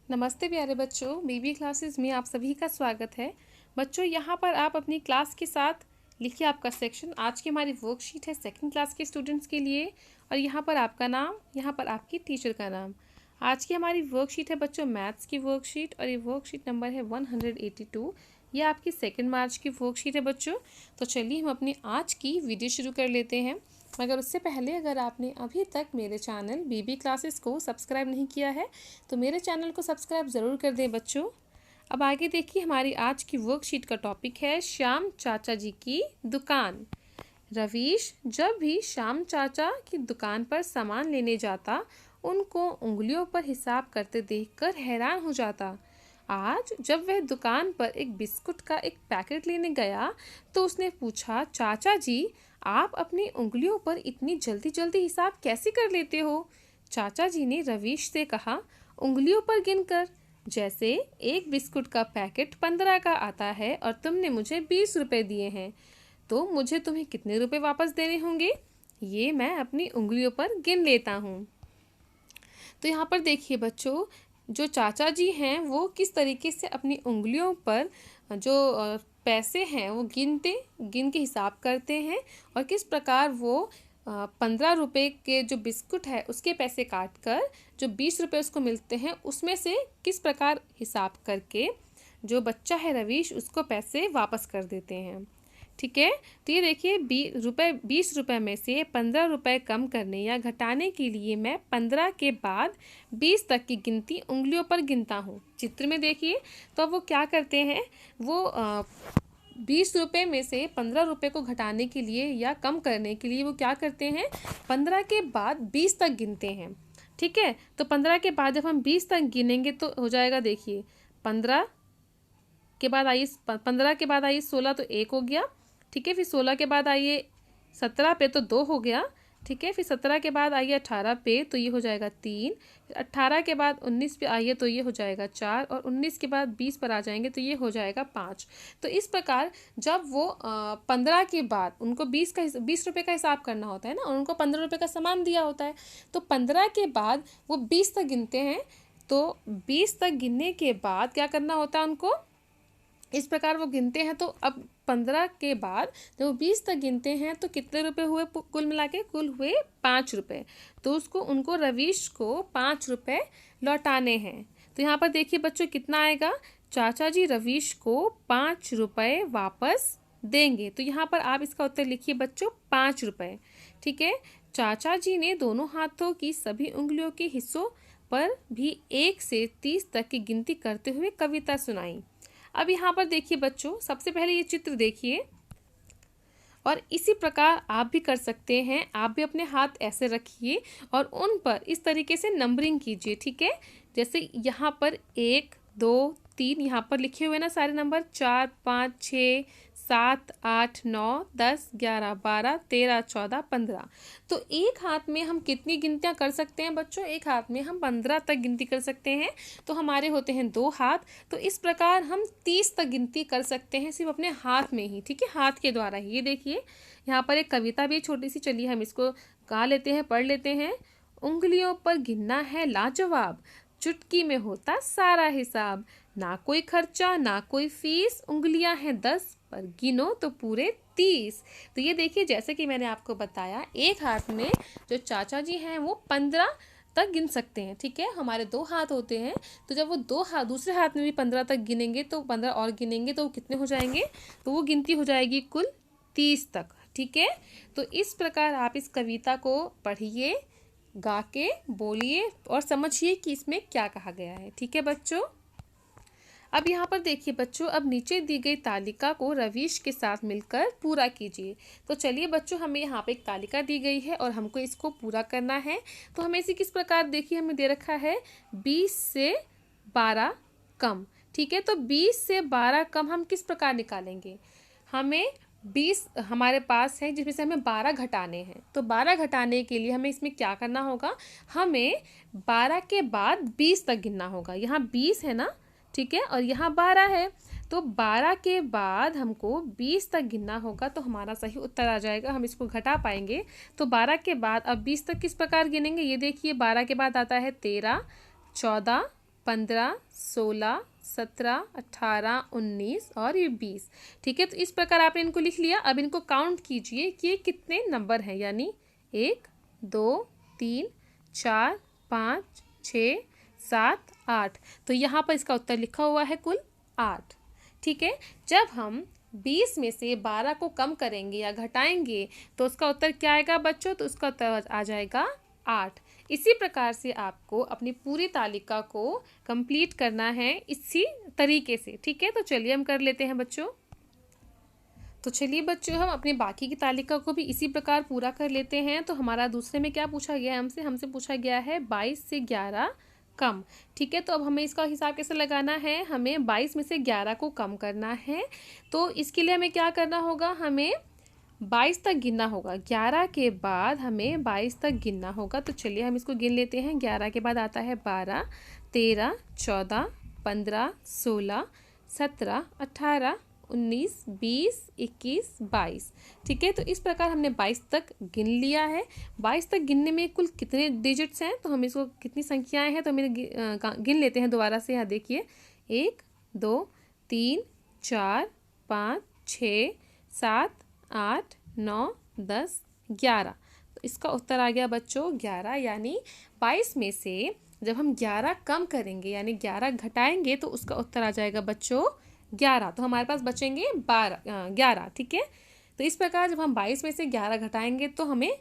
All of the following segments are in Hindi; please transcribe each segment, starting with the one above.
नमस्ते प्यारे बच्चों, बीबी क्लासेस में आप सभी का स्वागत है। बच्चों, यहाँ पर आप अपनी क्लास के साथ लिखिए आपका सेक्शन। आज की हमारी वर्कशीट है सेकंड क्लास के स्टूडेंट्स के लिए, और यहाँ पर आपका नाम, यहाँ पर आपकी टीचर का नाम। आज की हमारी वर्कशीट है बच्चों मैथ्स की वर्कशीट, और ये वर्कशीट नंबर है 182। ये आपकी 2 मार्च की वर्कशीट है बच्चों। तो चलिए हम अपनी आज की वीडियो शुरू कर लेते हैं। मगर उससे पहले अगर आपने अभी तक मेरे चैनल बीबी क्लासेस को सब्सक्राइब नहीं किया है तो मेरे चैनल को सब्सक्राइब ज़रूर कर दें बच्चों। अब आगे देखिए, हमारी आज की वर्कशीट का टॉपिक है श्याम चाचा जी की दुकान। रवीश जब भी श्याम चाचा की दुकान पर सामान लेने जाता, उनको उंगलियों पर हिसाब करते देखकर हैरान हो जाता। आज जब वह दुकान पर एक बिस्कुट का एक पैकेट लेने गया तो उसने पूछा, चाचा जी आप अपनी उंगलियों पर इतनी जल्दी जल्दी हिसाब कैसे कर लेते हो? चाचा जी ने रवीश से कहा, उंगलियों पर गिनकर। जैसे एक बिस्कुट का पैकेट 15 का आता है और तुमने मुझे 20 रुपए दिए हैं, तो मुझे तुम्हें कितने रुपए वापस देने होंगे? ये मैं अपनी उंगलियों पर गिन लेता हूँ। तो यहाँ पर देखिए बच्चों, जो चाचा जी हैं वो किस तरीके से अपनी उंगलियों पर जो पैसे हैं वो गिन के हिसाब करते हैं, और किस प्रकार वो 15 रुपए के जो बिस्कुट है उसके पैसे काट कर जो 20 रुपए उसको मिलते हैं उसमें से किस प्रकार हिसाब करके जो बच्चा है रवीश उसको पैसे वापस कर देते हैं। ठीक है, तो ये देखिए 20 रुपए में से 15 रुपए कम करने या घटाने के लिए मैं 15 के बाद 20 तक की गिनती उंगलियों पर गिनता हूँ। चित्र में देखिए, तो अब वो क्या करते हैं, वो 20 रुपए में से 15 रुपए को घटाने के लिए या कम करने के लिए वो क्या करते हैं, 15 के बाद 20 तक गिनते हैं। ठीक है, तो 15 के बाद जब हम 20 तक गिनेंगे तो हो जाएगा, देखिए 15 के बाद आइए 15 के बाद आइए 16, तो 1 हो गया। ठीक है, फिर 16 के बाद आइए 17 पे, तो 2 हो गया। ठीक है, फिर 17 के बाद आइए 18 पे, तो ये हो जाएगा 3। 18 के बाद 19 पे आइए तो ये हो जाएगा 4, और 19 के बाद 20 पर आ जाएंगे तो ये हो जाएगा 5। तो इस प्रकार जब वो 15 के बाद उनको 20 रुपये का हिसाब करना होता है ना, और उनको 15 रुपये का सामान दिया होता है, तो 15 के बाद वो 20 तक गिनते हैं। तो 20 तक गिनने के बाद क्या करना होता है उनको, इस प्रकार वो गिनते हैं। तो अब 15 के बाद जब वो 20 तक गिनते हैं तो कितने रुपए हुए, कुल मिला के कुल हुए 5 रुपये। तो उनको रवीश को 5 रुपये लौटाने हैं। तो यहाँ पर देखिए बच्चों कितना आएगा, चाचा जी रवीश को 5 रुपये वापस देंगे। तो यहाँ पर आप इसका उत्तर लिखिए बच्चों, 5 रुपये। ठीक है, चाचा जी ने दोनों हाथों की सभी उंगलियों के हिस्सों पर भी 1 से 30 तक की गिनती करते हुए कविता सुनाई। अब यहाँ पर देखिए बच्चों, सबसे पहले ये चित्र देखिए, और इसी प्रकार आप भी कर सकते हैं। आप भी अपने हाथ ऐसे रखिए और उन पर इस तरीके से नंबरिंग कीजिए। ठीक है, जैसे यहाँ पर 1 2 3 यहाँ पर लिखे हुए ना सारे नंबर, 4 5 6 7 8 9 10 11 12 13 14 15। तो एक हाथ में हम कितनी गिनतियाँ कर सकते हैं बच्चों, एक हाथ में हम 15 तक गिनती कर सकते हैं। तो हमारे होते हैं 2 हाथ, तो इस प्रकार हम 30 तक गिनती कर सकते हैं सिर्फ अपने हाथ में ही। ठीक है, हाथ के द्वारा ही। ये देखिए यहाँ पर एक कविता भी छोटी सी, चलिए हम इसको गा लेते हैं, पढ़ लेते हैं। उंगलियों पर गिनना है लाजवाब, चुटकी में होता सारा हिसाब, ना कोई खर्चा ना कोई फीस, उंगलियां हैं 10 पर गिनो तो पूरे 30। तो ये देखिए, जैसे कि मैंने आपको बताया, एक हाथ में जो चाचा जी हैं वो 15 तक गिन सकते हैं। ठीक है, हमारे 2 हाथ होते हैं, तो जब वो 2 हाथ दूसरे हाथ में भी 15 तक गिनेंगे तो 15 और गिनेंगे तो कितने हो जाएंगे, तो वो गिनती हो जाएगी कुल 30 तक। ठीक है, तो इस प्रकार आप इस कविता को पढ़िए, गा के बोलिए और समझिए कि इसमें क्या कहा गया है। ठीक है बच्चों, अब यहाँ पर देखिए बच्चों, अब नीचे दी गई तालिका को रवीश के साथ मिलकर पूरा कीजिए। तो चलिए बच्चों, हमें यहाँ पे एक तालिका दी गई है और हमको इसको पूरा करना है। तो हमें इसे किस प्रकार, देखिए हमें दे रखा है 20 से 12 कम। ठीक है, तो 20 से 12 कम हम किस प्रकार निकालेंगे, हमें 20 हमारे पास है जिसमें से हमें 12 घटाने हैं। तो 12 घटाने के लिए हमें इसमें क्या करना होगा, हमें 12 के बाद 20 तक गिनना होगा। यहाँ 20 है ना, ठीक है, और यहाँ 12 है, तो 12 के बाद हमको 20 तक गिनना होगा, तो हमारा सही उत्तर आ जाएगा। हम इसको घटा पाएंगे। तो 12 के बाद अब 20 तक किस प्रकार गिनेंगे, ये देखिए 12 के बाद आता है 13 14 15, 16, 17, 18, 19 और ये 20। ठीक है, तो इस प्रकार आपने इनको लिख लिया। अब इनको काउंट कीजिए कि ये कितने नंबर हैं, यानी 1, 2, 3, 4, 5, 6, 7, 8। तो यहाँ पर इसका उत्तर लिखा हुआ है कुल 8। ठीक है, जब हम 20 में से 12 को कम करेंगे या घटाएंगे तो उसका उत्तर क्या आएगा बच्चों? तो उसका उत्तर आ जाएगा 8। इसी प्रकार से आपको अपनी पूरी तालिका को कंप्लीट करना है इसी तरीके से। ठीक है, तो चलिए हम कर लेते हैं बच्चों। तो चलिए बच्चों, हम अपने बाकी की तालिका को भी इसी प्रकार पूरा कर लेते हैं। तो हमारा दूसरे में क्या पूछा गया है हमसे पूछा गया है 22 से 11 कम। ठीक है, तो अब हमें इसका हिसाब कैसे लगाना है? हमें 22 में से 11 को कम करना है। तो इसके लिए हमें क्या करना होगा? हमें 22 तक गिनना होगा। 11 के बाद हमें 22 तक गिनना होगा। तो चलिए हम इसको गिन लेते हैं। 11 के बाद आता है 12, 13, 14, 15, 16, 17, 18, 19, 20, 21, 22। ठीक है, तो इस प्रकार हमने 22 तक गिन लिया है। 22 तक गिनने में कुल कितने डिजिट्स हैं? तो हम इसको कितनी संख्याएं हैं तो हमें गिन लेते हैं दोबारा से। यहाँ देखिए 1, 2, 3, 4, 5, 6, 7, 8, 9, 10, 11। तो इसका उत्तर आ गया बच्चों 11। यानी 22 में से जब हम 11 कम करेंगे यानी 11 घटाएंगे तो उसका उत्तर आ जाएगा बच्चों 11। तो हमारे पास बचेंगे 11। ठीक है, तो इस प्रकार जब हम 22 में से 11 घटाएंगे तो हमें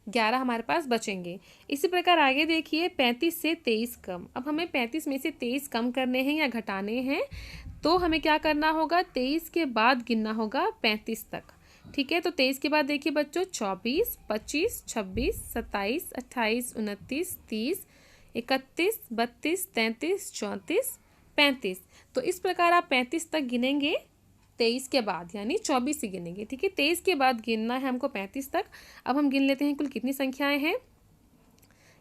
11 हमारे पास बचेंगे। इसी प्रकार आगे देखिए 35 से 23 कम। अब हमें 35 में से 23 कम करने हैं या घटाने हैं, तो हमें क्या करना होगा? 23 के बाद गिनना होगा 35 तक। ठीक है, तो 23 के बाद देखिए बच्चों 24, 25, 26, 27, 28, 29, 30, 31, 32, 33, 34, 35। तो इस प्रकार आप 35 तक गिनेंगे 23 के बाद, यानी 24 से गिनेंगे। ठीक है, 23 के बाद गिनना है हमको 35 तक। अब हम गिन लेते हैं कुल कितनी संख्याएं हैं।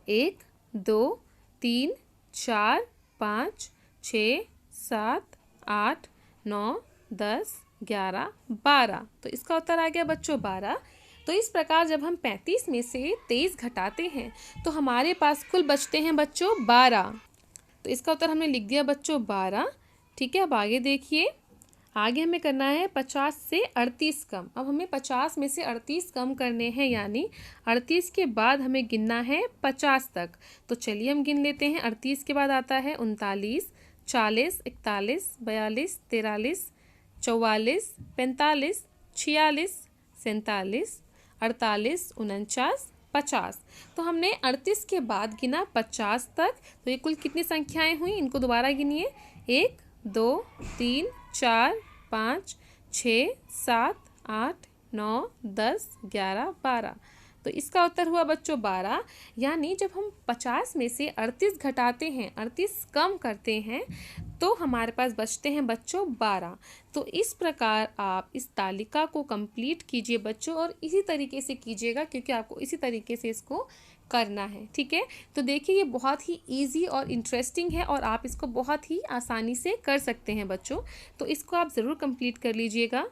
1, 2, 3, 4, 5, 6, 7, 8, 9, 10, 11, 12। तो इसका उत्तर आ गया बच्चों 12। तो इस प्रकार जब हम 35 में से 23 घटाते हैं तो हमारे पास कुल बचते हैं बच्चों 12। तो इसका उत्तर हमने लिख दिया बच्चों 12। ठीक है, अब आगे देखिए, आगे हमें करना है 50 से 38 कम। अब हमें 50 में से 38 कम करने हैं, यानी 38 के बाद हमें गिनना है 50 तक। तो चलिए हम गिन लेते हैं। 38 के बाद आता है 39, 40, 41, 42, 43, 44, 45, 46, 47, 48, 49, 50। तो हमने 38 के बाद गिना 50 तक। तो ये कुल कितनी संख्याएं हुई? इनको दोबारा गिनिए। 1, 2, 3, 4, 5, 6, 7, 8, 9, 10, 11, 12। तो इसका उत्तर हुआ बच्चों 12। यानी जब हम 50 में से 38 घटाते हैं, 38 कम करते हैं, तो हमारे पास बचते हैं बच्चों 12। तो इस प्रकार आप इस तालिका को कंप्लीट कीजिए बच्चों, और इसी तरीके से कीजिएगा क्योंकि आपको इसी तरीके से इसको करना है। ठीक है, तो देखिए ये बहुत ही इजी और इंटरेस्टिंग है और आप इसको बहुत ही आसानी से कर सकते हैं बच्चों। तो इसको आप ज़रूर कंप्लीट कर लीजिएगा।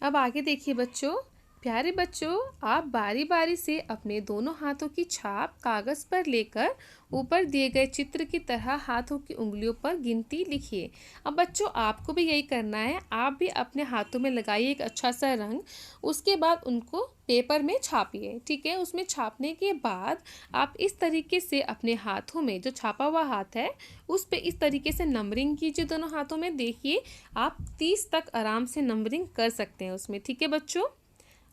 अब आगे देखिए बच्चों, प्यारे बच्चों, आप बारी बारी से अपने दोनों हाथों की छाप कागज़ पर लेकर ऊपर दिए गए चित्र की तरह हाथों की उंगलियों पर गिनती लिखिए। अब बच्चों आपको भी यही करना है। आप भी अपने हाथों में लगाइए एक अच्छा सा रंग, उसके बाद उनको पेपर में छापिए। ठीक है, उसमें छापने के बाद आप इस तरीके से अपने हाथों में जो छापा हुआ हाथ है उस पे इस तरीके से नंबरिंग कीजिए दोनों हाथों में। देखिए आप 30 तक आराम से नंबरिंग कर सकते हैं उसमें। ठीक है बच्चों,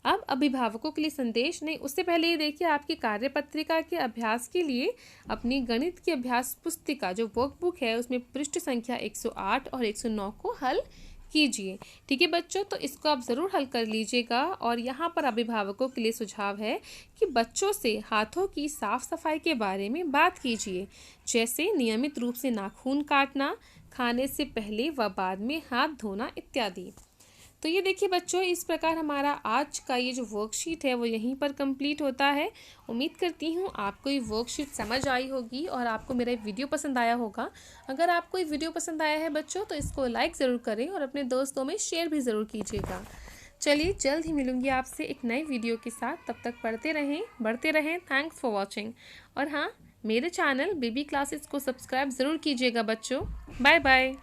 अब अभिभावकों के लिए संदेश नहीं, उससे पहले ये देखिए आपकी कार्यपत्रिका के अभ्यास के लिए अपनी गणित की अभ्यास पुस्तिका जो वर्कबुक है उसमें पृष्ठ संख्या 108 और 109 को हल कीजिए। ठीक है बच्चों, तो इसको आप ज़रूर हल कर लीजिएगा। और यहाँ पर अभिभावकों के लिए सुझाव है कि बच्चों से हाथों की साफ सफाई के बारे में बात कीजिए, जैसे नियमित रूप से नाखून काटना, खाने से पहले व बाद में हाथ धोना इत्यादि। तो ये देखिए बच्चों, इस प्रकार हमारा आज का ये जो वर्कशीट है वो यहीं पर कंप्लीट होता है। उम्मीद करती हूँ आपको ये वर्कशीट समझ आई होगी और आपको मेरा वीडियो पसंद आया होगा। अगर आपको ये वीडियो पसंद आया है बच्चों तो इसको लाइक ज़रूर करें और अपने दोस्तों में शेयर भी ज़रूर कीजिएगा। चलिए जल्द ही मिलूँगी आपसे एक नई वीडियो के साथ। तब तक पढ़ते रहें, बढ़ते रहें। Thanks for watching. और हाँ, मेरे चैनल बेबी क्लासेस को सब्सक्राइब ज़रूर कीजिएगा बच्चों। Bye bye.